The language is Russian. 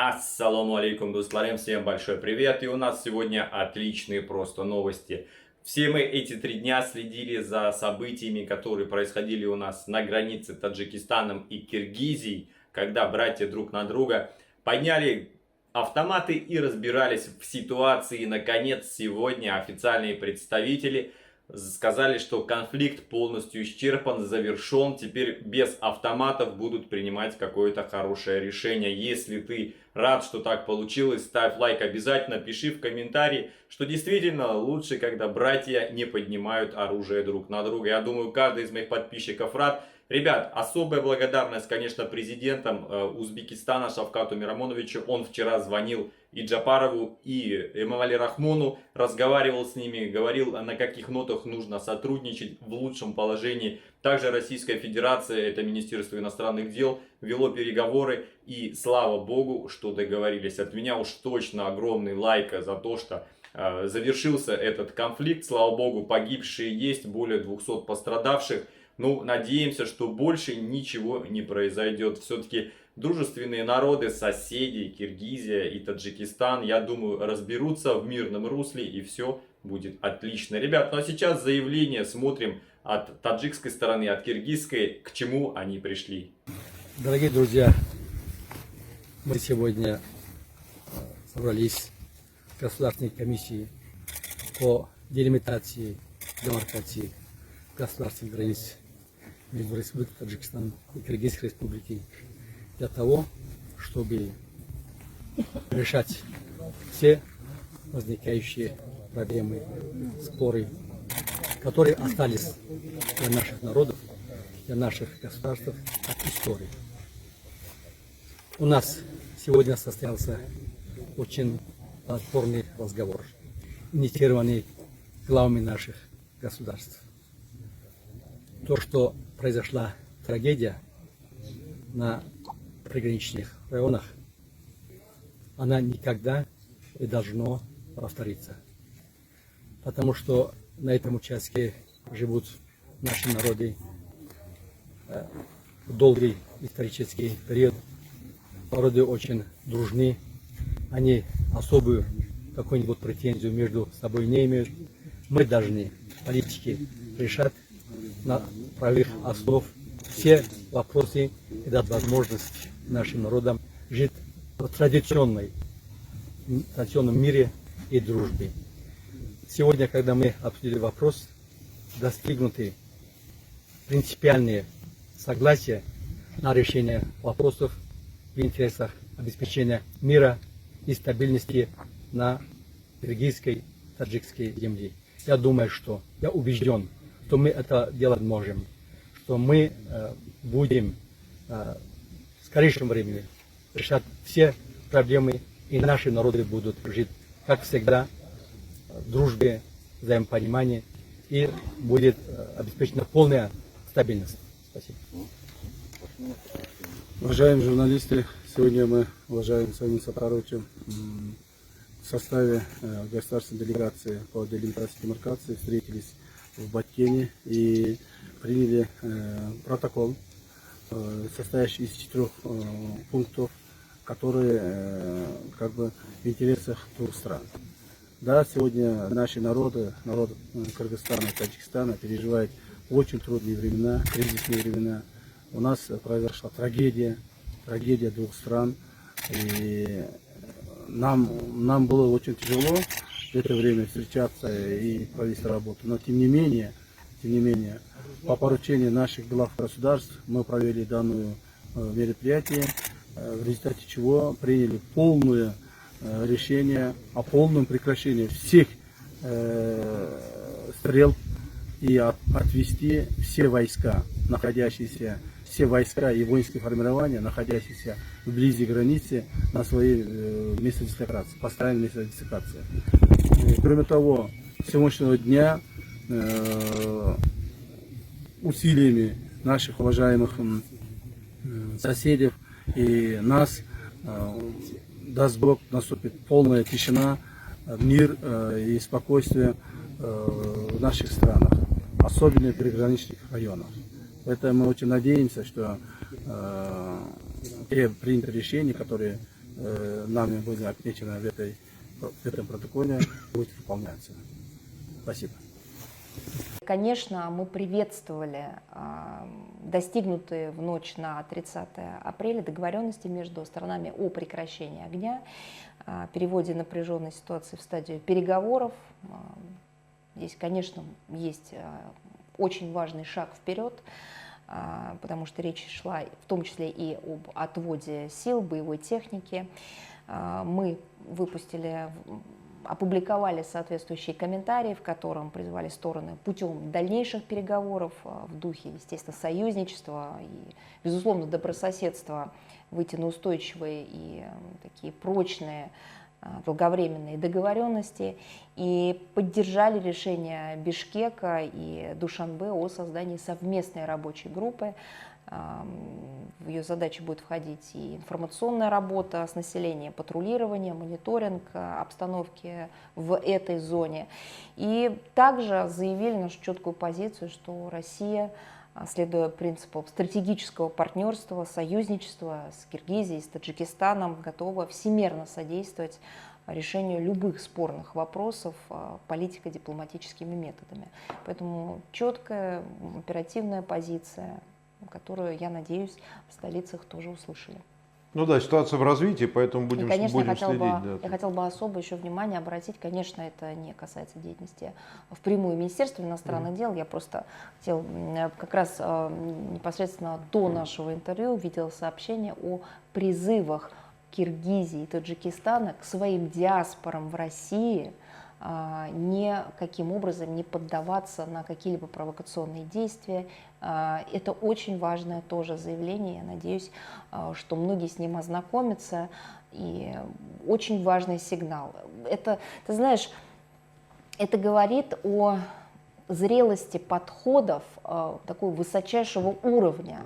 Ассаламу алейкум, дусларем, всем большой привет. И у нас сегодня отличные просто новости. Все мы эти 3 дня следили за событиями, которые происходили у нас на границе Таджикистаном и Киргизией, когда братья друг на друга подняли автоматы и разбирались в ситуации. И, наконец, сегодня официальные представители сказали, что конфликт полностью исчерпан, завершен. Теперь без автоматов будут принимать какое-то хорошее решение. Если ты рад, что так получилось, ставь лайк обязательно, пиши в комментарии, что действительно лучше, когда братья не поднимают оружие друг на друга. Я думаю, каждый из моих подписчиков рад. Ребят, особая благодарность, конечно, президентам Узбекистана Шавкату Мирамоновичу. Он вчера звонил и Джапарову, и Эмомали Рахмону, разговаривал с ними, говорил, на каких нотах нужно сотрудничать в лучшем положении. Также Российская Федерация, это Министерство иностранных дел, вело переговоры. И слава богу, что договорились. От меня уж точно огромный лайк за то, что завершился этот конфликт. Слава богу, погибшие есть, более 200 пострадавших. Ну, надеемся, что больше ничего не произойдет. Все-таки дружественные народы, соседи, Киргизия и Таджикистан, я думаю, разберутся в мирном русле и все будет отлично. Ребят, ну а сейчас заявление смотрим от таджикской стороны, от киргизской, к чему они пришли. Дорогие друзья, мы сегодня собрались в Государственной комиссии по делимитации, демаркации государственных границ между Республикой Таджикистан и Киргизской Республикой для того, чтобы решать все возникающие проблемы, споры, которые остались для наших народов, для наших государств от истории. У нас сегодня состоялся очень плодотворный разговор, инициированный главами наших государств. То, что произошла трагедия на приграничных районах, она никогда не должна повториться. Потому что на этом участке живут наши народы в долгий исторический период. Народы очень дружны, они особую какую-нибудь претензию между собой не имеют. Мы должны, политики, решать на правовых основах все вопросы и дать возможность нашим народам жить в традиционном мире и дружбе. Сегодня, когда мы обсудили вопрос, достигнуты принципиальные согласия на решение вопросов в интересах обеспечения мира и стабильности на киргизской, таджикской земле. Я думаю, я убежден, что мы это делать можем, что мы будем в скорейшем времени решать все проблемы, и наши народы будут жить, как всегда, в дружбе, взаимопонимании, и будет обеспечена полная стабильность. Спасибо. Уважаемые журналисты, сегодня мы, уважаемым Самим Сапаровичем, в составе государственной делегации по делимитации и демаркации встретились в Баткене и приняли протокол, состоящий из 4 пунктов, которые в интересах двух стран. Да, сегодня наши народы, народ Кыргызстана и Таджикистана переживают очень трудные времена, кризисные времена. У нас произошла трагедия двух стран, и нам было очень тяжело в это время встречаться и провести работу. Но тем не менее, по поручению наших глав государств мы провели данное мероприятие, в результате чего приняли полное решение о полном прекращении всех стрел и отвести все войска и воинские формирования, находящиеся вблизи границы, на свои места дислокации, постоянные места дислокации. Кроме того, с сегодняшнего дня усилиями наших уважаемых соседей и нас, даст Бог, наступит полная тишина, мир и спокойствие в наших странах, особенно в приграничных районах. Поэтому мы очень надеемся, что те принятые решения, которые нами будет отмечено в этом протоколе, будет выполняться. Спасибо. Конечно, мы приветствовали достигнутые в ночь на 30 апреля договоренности между сторонами о прекращении огня, переводе напряженной ситуации в стадию переговоров. Здесь, конечно, есть очень важный шаг вперед, потому что речь шла в том числе и об отводе сил, боевой техники. Мы опубликовали соответствующие комментарии, в котором призвали стороны путем дальнейших переговоров в духе, естественно, союзничества и, безусловно, добрососедства выйти на устойчивые и такие прочные долговременные договоренности и поддержали решение Бишкека и Душанбе о создании совместной рабочей группы. В ее задачи будет входить и информационная работа с населением, патрулирование, мониторинг обстановки в этой зоне. И также заявили нашу четкую позицию, что Россия, следуя принципу стратегического партнерства, союзничества с Киргизией, с Таджикистаном, готова всемерно содействовать решению любых спорных вопросов политико-дипломатическими методами. Поэтому четкая, оперативная позиция, которую, я надеюсь, в столицах тоже услышали. Ну да, ситуация в развитии, поэтому будем, конечно, следить. Я хотела бы особо еще внимание обратить, конечно, это не касается деятельности впрямую Министерства иностранных дел, я просто хотела как раз непосредственно до нашего интервью видела сообщение о призывах Киргизии и Таджикистана к своим диаспорам в России никаким образом не поддаваться на какие-либо провокационные действия. Это очень важное тоже заявление, я надеюсь, что многие с ним ознакомятся, и очень важный сигнал. Это, ты знаешь, это говорит о зрелости подходов такого высочайшего уровня.